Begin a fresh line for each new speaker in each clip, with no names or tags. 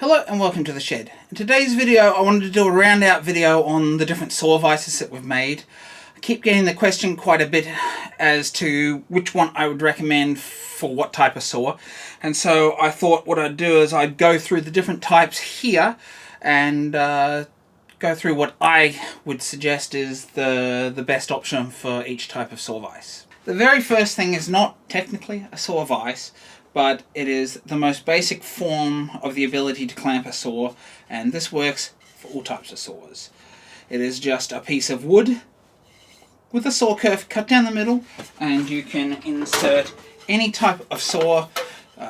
Hello and welcome to the shed. In today's video I wanted to do a round out video on the different saw vices that we've made. I keep getting the question quite a bit as to which one I would recommend for what type of saw, and so I thought what I'd do is I'd go through the different types here and go through what I would suggest is the best option for each type of saw vise. The very first thing is not technically a saw vise, but it is the most basic form of the ability to clamp a saw, and this works for all types of saws. It is just a piece of wood with a saw curve cut down the middle, and you can insert any type of saw,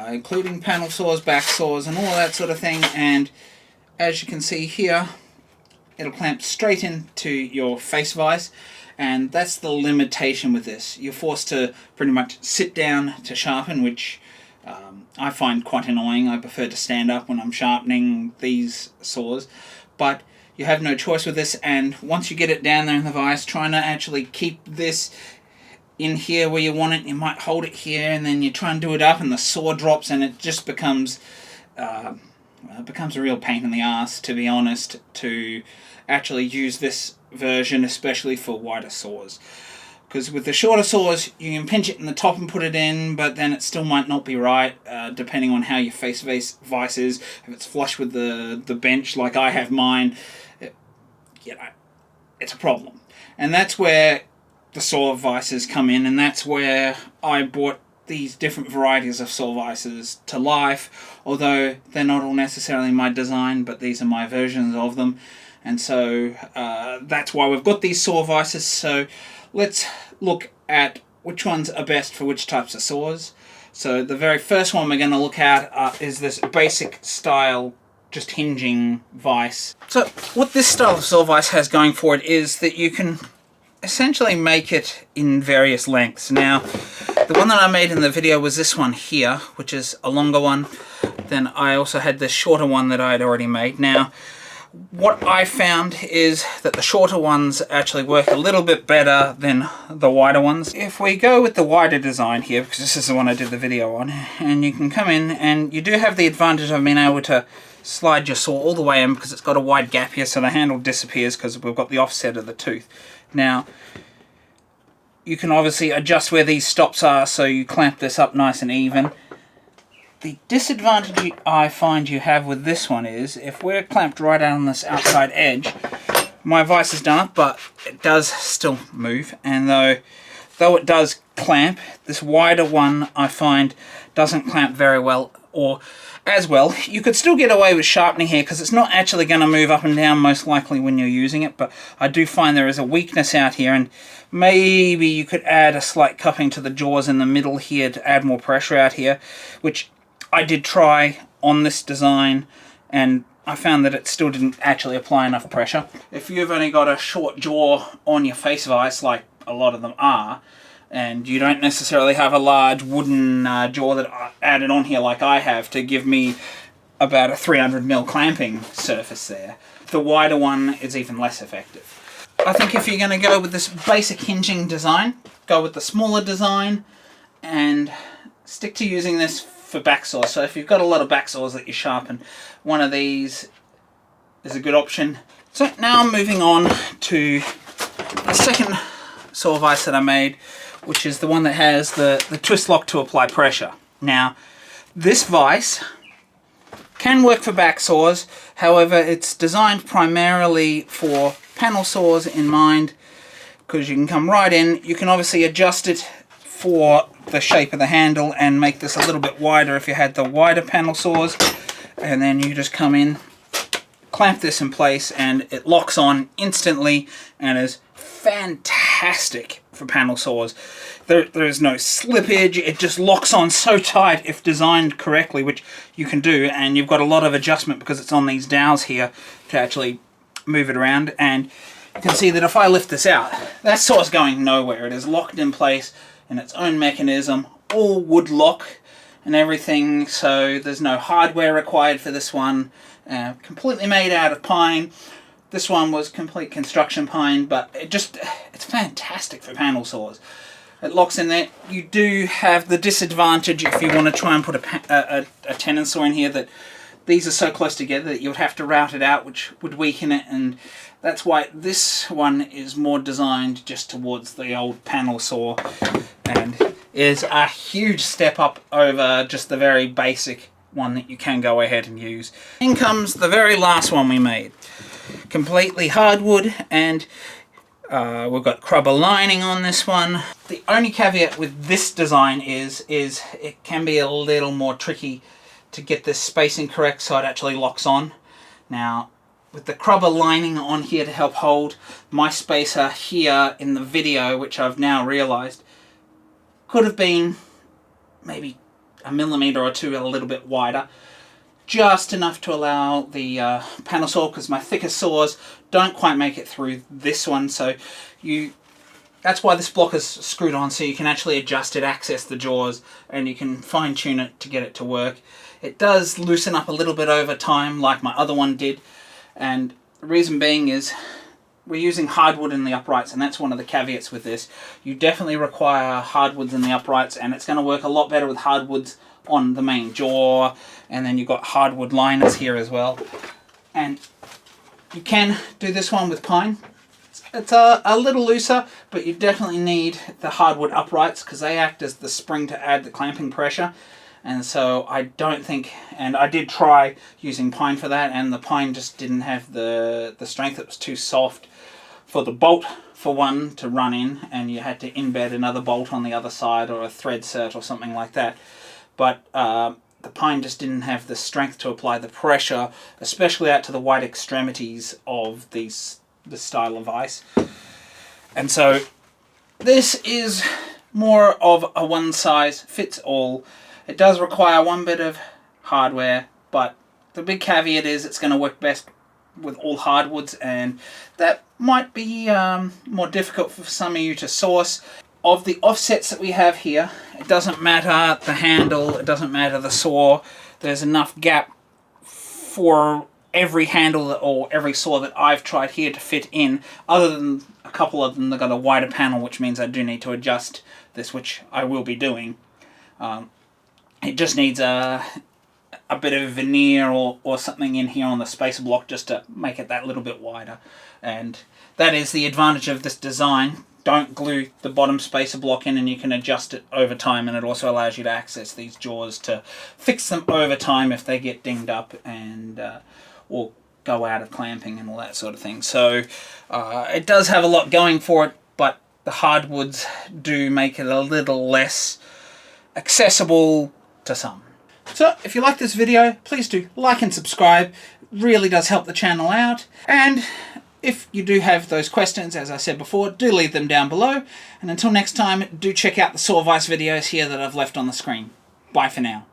including panel saws, back saws, and all that sort of thing, and as you can see here, it'll clamp straight into your face vise. And that's the limitation with this. You're forced to pretty much sit down to sharpen, which I find quite annoying. I prefer to stand up when I'm sharpening these saws, but you have no choice with this, and once you get it down there in the vise, trying to actually keep this in here where you want it, you might hold it here and then you try and do it up and the saw drops, and it just becomes a real pain in the ass, to be honest, to actually use this version, especially for wider saws. Because with the shorter saws, you can pinch it in the top and put it in, but then it still might not be right, depending on how your face vise is. If it's flush with the bench, like I have mine, it's a problem. And that's where the saw vices come in, and that's where I brought these different varieties of saw vices to life, although they're not all necessarily my design, but these are my versions of them. And so that's why we've got these saw vices. So let's look at which ones are best for which types of saws. So the very first one we're going to look at is this basic style, just hinging vise. So what this style of saw vise has going for it is that you can essentially make it in various lengths. Now, the one that I made in the video was this one here, which is a longer one. Then I also had this shorter one that I had already made. Now, what I found is that the shorter ones actually work a little bit better than the wider ones. If we go with the wider design here, because this is the one I did the video on, and you can come in and you do have the advantage of being able to slide your saw all the way in because it's got a wide gap here, so the handle disappears because we've got the offset of the tooth. Now, you can obviously adjust where these stops are so you clamp this up nice and even. The disadvantage I find you have with this one is, if we're clamped right on this outside edge, my vise is done up, but it does still move, and though it does clamp, this wider one I find doesn't clamp very well, or as well. You could still get away with sharpening here because it's not actually going to move up and down most likely when you're using it, but I do find there is a weakness out here, and maybe you could add a slight cupping to the jaws in the middle here to add more pressure out here, which I did try on this design, and I found that it still didn't actually apply enough pressure. If you've only got a short jaw on your face vise, like a lot of them are, and you don't necessarily have a large wooden jaw that I added on here like I have to give me about a 300mm clamping surface there, the wider one is even less effective. I think if you're going to go with this basic hinging design, go with the smaller design and stick to using this for back saws. So if you've got a lot of back saws that you sharpen, one of these is a good option. So now I'm moving on to the second saw vise that I made, which is the one that has the twist lock to apply pressure. Now, this vise can work for back saws, however it's designed primarily for panel saws in mind, because you can come right in. You can obviously adjust it for the shape of the handle and make this a little bit wider if you had the wider panel saws, and then you just come in, clamp this in place, and it locks on instantly and is fantastic for panel saws. There is no slippage, it just locks on so tight if designed correctly, which you can do, and you've got a lot of adjustment because it's on these dowels here to actually move it around. And you can see that if I lift this out, that saw's going nowhere. It is locked in place in its own mechanism, all wood lock and everything, so there's no hardware required for this one. Completely made out of pine. This one was complete construction pine, but it's fantastic for panel saws. It locks in there. You do have the disadvantage if you want to try and put a tenon saw in here that these are so close together that you would have to route it out, which would weaken it, and that's why this one is more designed just towards the old panel saw, and is a huge step up over just the very basic one that you can go ahead and use. In comes the very last one we made. Completely hardwood, and we've got crubber lining on this one. The only caveat with this design is it can be a little more tricky to get this spacing correct so it actually locks on. Now, with the crubber lining on here to help hold, my spacer here in the video, which I've now realized, could have been maybe a millimeter or two a little bit wider. Just enough to allow the panel saw, because my thicker saws don't quite make it through this one, so that's why this block is screwed on, so you can actually adjust it, access the jaws, and you can fine tune it to get it to work. It does loosen up a little bit over time, like my other one did, and the reason being is we're using hardwood in the uprights, and that's one of the caveats with this. You definitely require hardwoods in the uprights, and it's going to work a lot better with hardwoods on the main jaw, and then you've got hardwood liners here as well. And you can do this one with pine. It's a little looser, but you definitely need the hardwood uprights because they act as the spring to add the clamping pressure. And so I don't think, and I did try using pine for that, and the pine just didn't have the strength. It was too soft for the bolt for one to run in, and you had to embed another bolt on the other side or a thread cert or something like that. But the pine just didn't have the strength to apply the pressure, especially out to the wide extremities of this style of vise. And so this is more of a one size fits all. It does require one bit of hardware, but the big caveat is it's going to work best with all hardwoods, and that might be more difficult for some of you to source. Of the offsets that we have here, it doesn't matter the handle, it doesn't matter the saw, there's enough gap for every handle or every saw that I've tried here to fit in, other than a couple of them that got a wider panel, which means I do need to adjust this, which I will be doing. It just needs a bit of veneer or something in here on the spacer block just to make it that little bit wider. And that is the advantage of this design. Don't glue the bottom spacer block in, and you can adjust it over time, and it also allows you to access these jaws to fix them over time if they get dinged up and or go out of clamping and all that sort of thing. So it does have a lot going for it, but the hardwoods do make it a little less accessible to some. So if you like this video, please do like and subscribe. It really does help the channel out. And if you do have those questions, as I said before, do leave them down below. And until next time, do check out the saw vise videos here that I've left on the screen. Bye for now.